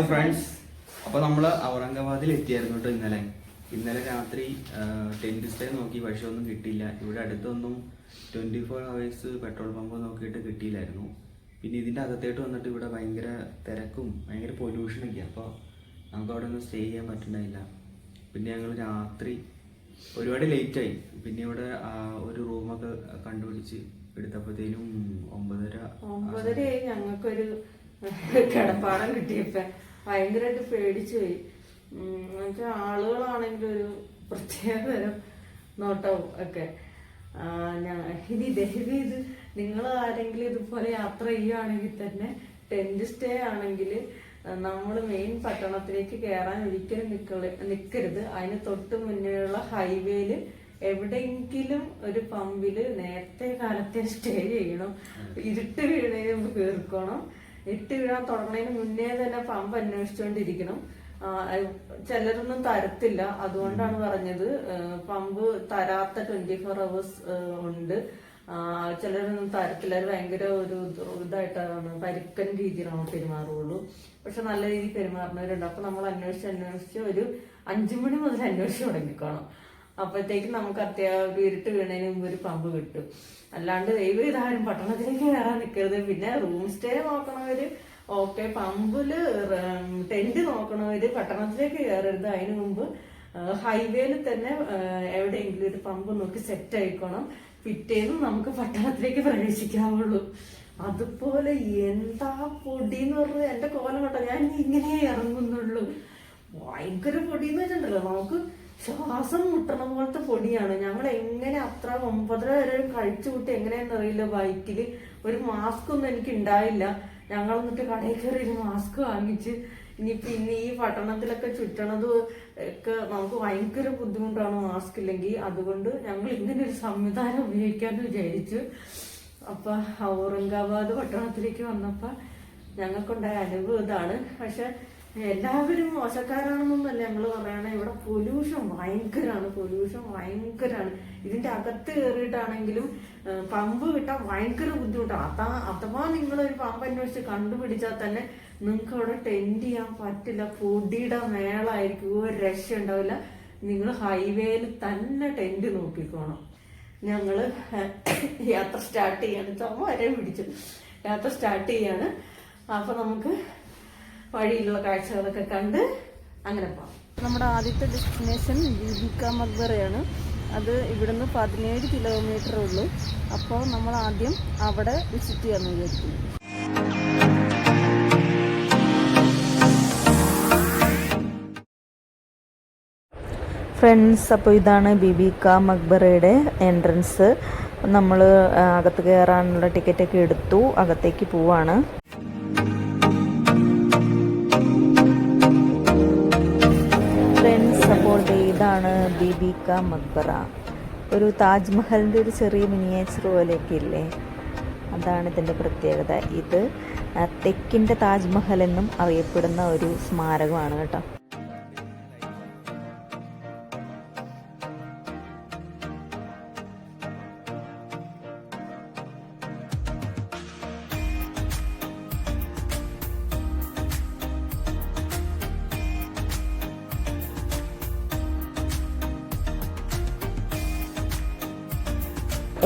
Hello friends, അപ്പോൾ നമ്മൾ ഔറംഗാബാദിൽ എത്തിയായിരുന്നു കേട്ടോ ഇന്നലെ രാത്രി ടെൻറ്റ് സ്റ്റേ നോക്കി, പക്ഷെ ഒന്നും കിട്ടിയില്ല. ഇവിടെ അടുത്തൊന്നും 24 hours പെട്രോൾ പമ്പ് നോക്കിയിട്ട് കിട്ടിയില്ലായിരുന്നു. പിന്നെ ഇതിൻ്റെ അകത്തേട്ട് വന്നിട്ട് ഇവിടെ ഭയങ്കര തിരക്കും ഭയങ്കര പൊല്യൂഷനൊക്കെ, അപ്പോൾ നമുക്ക് അവിടെ ഒന്നും സ്റ്റേ ചെയ്യാൻ പറ്റുന്നില്ല. പിന്നെ ഞങ്ങൾ രാത്രി ഒരുപാട് ലേറ്റായി. പിന്നെ ഇവിടെ ഒരു റൂമൊക്കെ കണ്ടുപിടിച്ച് എടുത്തപ്പോഴത്തേനും 9:30 ഞങ്ങൾക്കൊരു കിടപ്പാടം കിട്ടിയപ്പോ ഭയങ്കരമായിട്ട് പേടിച്ചു പോയി. എന്നുവെച്ചാൽ ആളുകളാണെങ്കിലും ഒരു പ്രത്യേക തരം നോട്ടവും ഒക്കെ. ഇനി ദയവ് ഇത് നിങ്ങൾ ആരെങ്കിലും ഇതുപോലെ യാത്ര ചെയ്യുകയാണെങ്കിൽ തന്നെ ടെന്റ് സ്റ്റേ ആണെങ്കിൽ നമ്മൾ മെയിൻ പട്ടണത്തിലേക്ക് കയറാൻ ഒരിക്കലും നിൽക്കരുത്. അതിന് തൊട്ട് മുന്നേയുള്ള ഹൈവേയിൽ എവിടെയെങ്കിലും ഒരു പമ്പില് നേരത്തെ കാലത്തെ സ്റ്റേ ചെയ്യണം. ഇരുട്ട് വീണതിന് മുമ്പ് കയറിക്കോണം. ഇരുട്ട് വീഴാൻ തുടങ്ങുന്നതിന് മുന്നേ തന്നെ പമ്പ് അന്വേഷിച്ചുകൊണ്ടിരിക്കണം. ചിലരൊന്നും തരത്തില്ല, അതുകൊണ്ടാണ് പറഞ്ഞത്. പമ്പ് തരാത്ത 24 hours ഉണ്ട്. ചിലരൊന്നും തരത്തില്ല. അത് ഭയങ്കര ഒരു ഇതായിട്ടാണ്, പരുക്കൻ രീതിയിലാണ് പെരുമാറുള്ളൂ. പക്ഷെ നല്ല രീതിയിൽ പെരുമാറുന്നവരുണ്ട്. അപ്പൊ നമ്മൾ അന്വേഷിച്ച് ഒരു 5 മണി മുതൽ അന്വേഷിച്ച് തുടങ്ങിക്കോണം. അപ്പോഴത്തേക്കും നമുക്ക് അത്യാവശ്യം ഇരുട്ട് വീണതിന് മുമ്പ് ഒരു പമ്പ് കിട്ടും. അല്ലാണ്ട് ദൈവം ഇതാരും പട്ടണത്തിലേക്ക് കയറാൻ നിൽക്കരുത്. പിന്നെ റൂം സ്റ്റേ നോക്കണവര് ഓക്കെ, പമ്പില് ടെന്റ് നോക്കണവര് പട്ടണത്തിലേക്ക് കയറരുത്. അതിനു മുമ്പ് ഹൈവേയിൽ തന്നെ എവിടെയെങ്കിലും ഒരു പമ്പ് നോക്കി സെറ്റ് ആയിക്കോണം. പിറ്റേന്ന് നമുക്ക് പട്ടണത്തിലേക്ക് പ്രവേശിക്കാവുള്ളൂ. അതുപോലെ എന്താ പൊടി എന്ന് പറഞ്ഞത്, എന്റെ കോലം കേട്ടോ, ഞാൻ ഇങ്ങനെ ഇറങ്ങുന്നുള്ളൂ. ഭയങ്കര പൊടി എന്ന് വെച്ചിട്ടുണ്ടല്ലോ, നമുക്ക് ശ്വാസം മുട്ടണ പോലത്തെ പൊടിയാണ്. ഞങ്ങൾ എങ്ങനെ അത്ര 9:30 വരെ കഴിച്ചു കൂട്ടി എങ്ങനെയാണെന്ന് അറിയില്ല. ബൈക്കില് ഒരു മാസ്ക് ഒന്നും എനിക്ക് ഉണ്ടായില്ല. ഞങ്ങൾ എന്നിട്ട് കടയിൽ കയറി ഒരു മാസ്ക് വാങ്ങിച്ച് പിന്നെ ഈ പട്ടണത്തിലൊക്കെ ചുറ്റണത് ഒക്കെ നമുക്ക് ഭയങ്കര ബുദ്ധിമുട്ടാണ് മാസ്ക് ഇല്ലെങ്കിൽ. അതുകൊണ്ട് ഞങ്ങൾ ഇങ്ങനെ ഒരു സംവിധാനം ഉപയോഗിക്കാന്ന് വിചാരിച്ചു. അപ്പൊ ഔറംഗാബാദ് പട്ടണത്തിലേക്ക് വന്നപ്പോ ഞങ്ങൾക്കുണ്ടായ അനുഭവം ഇതാണ്. പക്ഷെ എല്ലാവരും മോശക്കാരാണെന്നൊന്നല്ല ഞങ്ങൾ പറയണേ. ഇവിടെ പൊല്യൂഷൻ ഭയങ്കരാണ്. ഇതിന്റെ അകത്ത് കയറിയിട്ടാണെങ്കിലും പമ്പ് കിട്ടാൻ ഭയങ്കര ബുദ്ധിമുട്ടാണ്. അഥവാ നിങ്ങളൊരു പമ്പ് അന്വേഷിച്ച് കണ്ടുപിടിച്ചാൽ തന്നെ നിങ്ങൾക്ക് അവിടെ ടെന്റ് ചെയ്യാൻ പറ്റില്ല. പൊടിയുടെ മേളായിരിക്കും, ഒരു രക്ഷ ഉണ്ടാവില്ല. നിങ്ങൾ ഹൈവേയിൽ തന്നെ ടെന്റ് നോക്കിക്കോണം. ഞങ്ങള് യാത്ര സ്റ്റാർട്ട് ചെയ്യാണ്. ചുമ വരെ പിടിച്ചു. യാത്ര സ്റ്റാർട്ട് ചെയ്യാണ്. അപ്പൊ നമുക്ക് വഴിയിലുള്ള കാഴ്ചകളൊക്കെ കണ്ട് അങ്ങനെ പോകാം. നമ്മുടെ ആദ്യത്തെ ഡെസ്റ്റിനേഷൻ ബീബിക മക്ബറയാണ്. അത് ഇവിടുന്ന് 17 കിലോമീറ്റർ ഉള്ളൂ. അപ്പോൾ നമ്മൾ ആദ്യം അവിടെ വിസിറ്റ് ചെയ്യാമെന്ന് വിചാരിക്കുന്നു. ഫ്രണ്ട്സ്, അപ്പോൾ ഇതാണ് ബീബിക മക്ബറയുടെ എൻട്രൻസ്. നമ്മൾ അകത്ത് കയറാനുള്ള ടിക്കറ്റൊക്കെ എടുത്തു, അകത്തേക്ക് പോവാണ്. അപ്പോൾ ഇതാണ് ബീബിക മക്ബറ. ഒരു താജ്മഹലിൻ്റെ ഒരു ചെറിയ മിനിയേച്ചർ പോലെയൊക്കെ ഇല്ലേ, അതാണ് ഇതിൻ്റെ പ്രത്യേകത. ഇത് തെക്കിൻ്റെ താജ്മഹൽ എന്നും അറിയപ്പെടുന്ന ഒരു സ്മാരകമാണ് കേട്ടോ.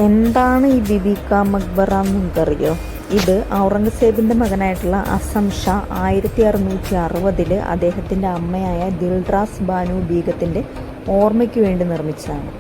എന്താണ് ഈ ബീബിക മക്ബറ എന്ന് നിങ്ങൾക്കറിയോ? ഇത് ഔറംഗസേബിൻ്റെ മകനായിട്ടുള്ള അസം ഷാ 1660 അദ്ദേഹത്തിൻ്റെ അമ്മയായ ദിൽറാസ് ബാനു ബീഗത്തിൻ്റെ ഓർമ്മയ്ക്ക് വേണ്ടി നിർമ്മിച്ചതാണ്.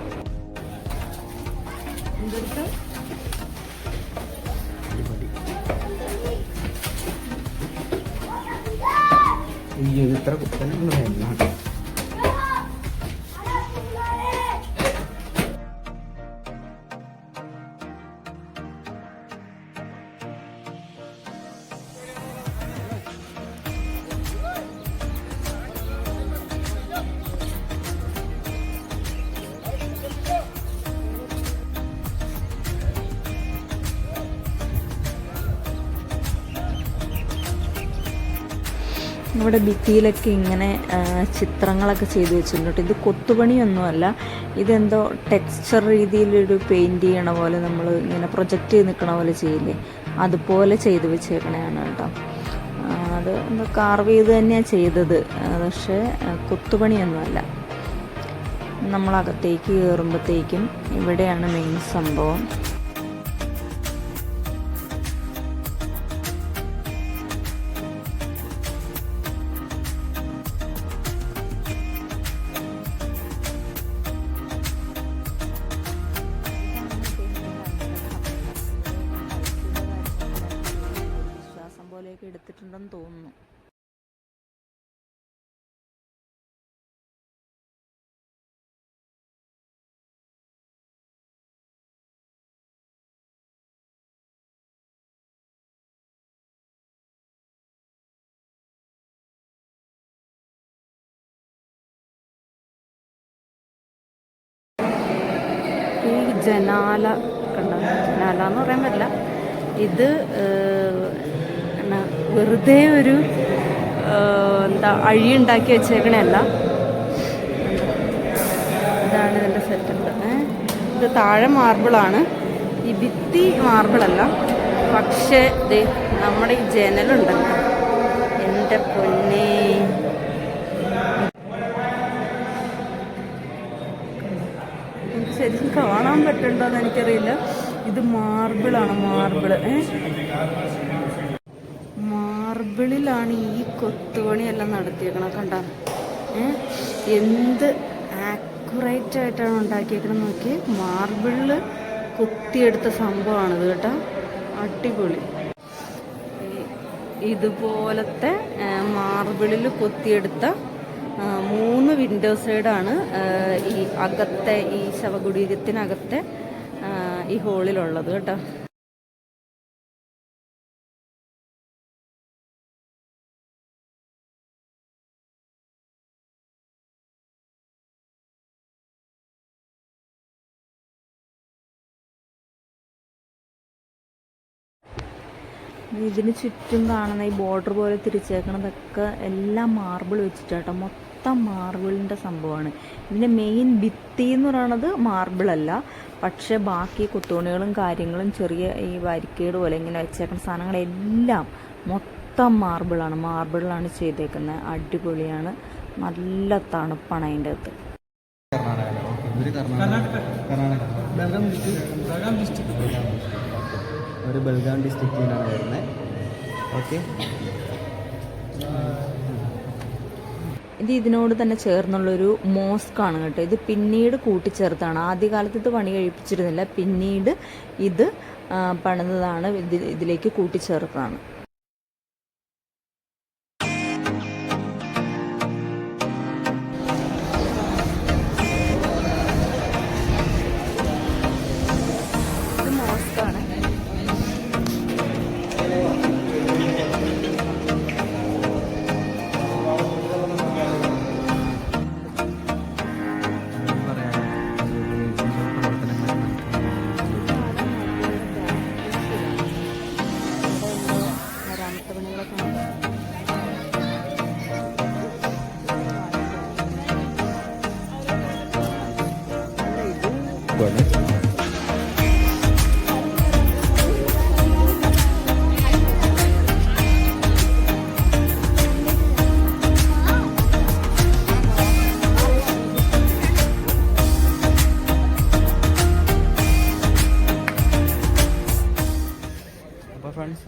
ഇവിടെ ഭിത്തിയിലൊക്കെ ഇങ്ങനെ ചിത്രങ്ങളൊക്കെ ചെയ്ത് വെച്ചിട്ടുണ്ട്. ഇത് കൊത്തുപണിയൊന്നുമല്ല, ഇതെന്തോ ടെക്സ്ചർ രീതിയിലൊരു പെയിൻറ് ചെയ്യണ പോലെ, നമ്മൾ ഇങ്ങനെ പ്രൊജക്റ്റ് ചെയ്ത് നിൽക്കണ പോലെ ചെയ്യില്ലേ, അതുപോലെ ചെയ്ത് വെച്ചേക്കണതാണ് കേട്ടോ. അത് എന്താ കാർവ് ചെയ്ത് തന്നെയാണ് ചെയ്തത്. പക്ഷേ കൊത്തുപണിയൊന്നുമല്ല. നമ്മളകത്തേക്ക് കയറുമ്പോഴത്തേക്കും ഇവിടെയാണ് മെയിൻ സംഭവം. വിശ്വാസം പോലെയൊക്കെ എടുത്തിട്ടുണ്ടെന്ന് തോന്നുന്നു. ഈ ജനാല കണ്ട, ജനാല എന്ന് പറയാൻ പറ്റില്ല, ഇത് എന്നാ വെറുതെ ഒരു എന്താ അഴിയുണ്ടാക്കി വെച്ചേക്കണല്ല. ഇതാണ് ഇതിൻ്റെ സെറ്റപ്പ്. ഇത് താഴെ മാർബിളാണ്, ഈ ഭിത്തി മാർബിളല്ല. പക്ഷേ ദേ നമ്മുടെ ഈ ജനലുണ്ടല്ലോ, എൻ്റെ പൊന്നേ, ശരിക്കും കാണാൻ പറ്റുന്നുണ്ടോയെന്ന് എനിക്കറിയില്ല. ഇത് മാർബിളാണ്, മാർബിളിലാണ് ഈ കൊത്തുപണിയെല്ലാം നടത്തിയേക്കണം. കണ്ട എന്ത് ആക്യുറേറ്റ് ആയിട്ടാണ് ഉണ്ടാക്കിയേക്കണം നോക്കി. മാർബിളിൽ കൊത്തിയെടുത്ത സംഭവമാണിത് കേട്ടോ, അടിപൊളി. ഇതുപോലത്തെ മാർബിളിൽ കൊത്തിയെടുത്ത 3 വിൻഡോ സൈഡാണ് ഈ അകത്തെ, ഈ ശവകുടീരത്തിനകത്തെ ഈ ഹോളിലുള്ളത് കേട്ടോ. ഇതിന് ചുറ്റും കാണുന്ന ഈ ബോർഡർ പോലെ തിരിച്ചേക്കണതൊക്കെ എല്ലാം മാർബിൾ വെച്ചിട്ടാട്ടോ, മൊത്തം മാർബിളിൻ്റെ സംഭവമാണ്. ഇതിൻ്റെ മെയിൻ ഭിത്തി എന്ന് പറയുന്നത് മാർബിളല്ല, പക്ഷേ ബാക്കി കൊത്തുപണികളും കാര്യങ്ങളും ചെറിയ ഈ വരിക്കേട് പോലെ ഇങ്ങനെ വെച്ചേക്കുന്ന സാധനങ്ങളെല്ലാം മൊത്തം മാർബിളാണ് ചെയ്തേക്കുന്നത്. അടിപൊളിയാണ്, നല്ല തണുപ്പാണ് അതിൻ്റെ അകത്ത്. ഒരു ബൽഗാം ഡിസ്ട്രിക്റ്റിലാണ് വരുന്നത്. ഓക്കെ, ഇത് ഇതിനോട് തന്നെ ചേർന്നുള്ളൊരു മോസ്കാണ് കേട്ടോ. ഇത് പിന്നീട് കൂട്ടിച്ചേർത്താണ്, ആദ്യകാലത്ത് ഇത് പണി കഴിപ്പിച്ചിരുന്നില്ല, പിന്നീട് ഇത് പണിതാണ്, ഇതിലേക്ക് കൂട്ടിച്ചേർത്തതാണ്.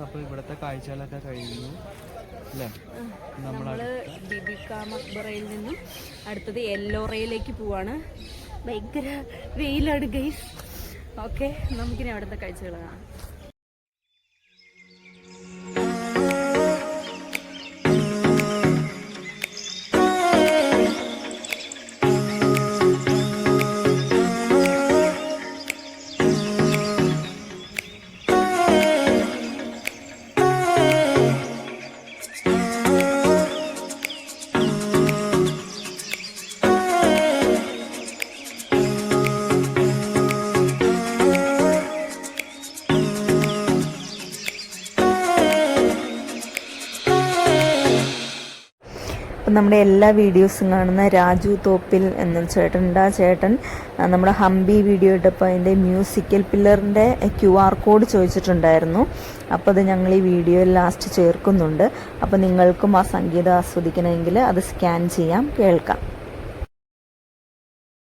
അപ്പോൾ ഇവിടുത്തെ കാഴ്ചകളൊക്കെ കഴിഞ്ഞു അല്ലേ? നമ്മൾ ബിബിക മക്ബറയിൽ നിന്നും അടുത്തത് എല്ലോറയിലേക്ക് പോവാണ്. ഭയങ്കര വെയിലാണ് ഗൈസ്. ഓക്കെ, നമുക്കിനി അവിടുത്തെ കാഴ്ചകൾ കാണാം. അപ്പം നമ്മുടെ എല്ലാ വീഡിയോസും കാണുന്ന രാജു തോപ്പിൽ എന്ന ചേട്ടനുണ്ട്. ആ ചേട്ടൻ നമ്മുടെ ഹംപി വീഡിയോ ഇട്ടപ്പോൾ അതിൻ്റെ മ്യൂസിക്കൽ പില്ലറിൻ്റെ QR കോഡ് ചോദിച്ചിട്ടുണ്ടായിരുന്നു. അപ്പോൾ അത് ഞങ്ങൾ ഈ വീഡിയോയിൽ ലാസ്റ്റ് ചേർക്കുന്നുണ്ട്. അപ്പോൾ നിങ്ങൾക്കും ആ സംഗീതം ആസ്വദിക്കണമെങ്കിൽ അത് സ്കാൻ ചെയ്യാം, കേൾക്കാം.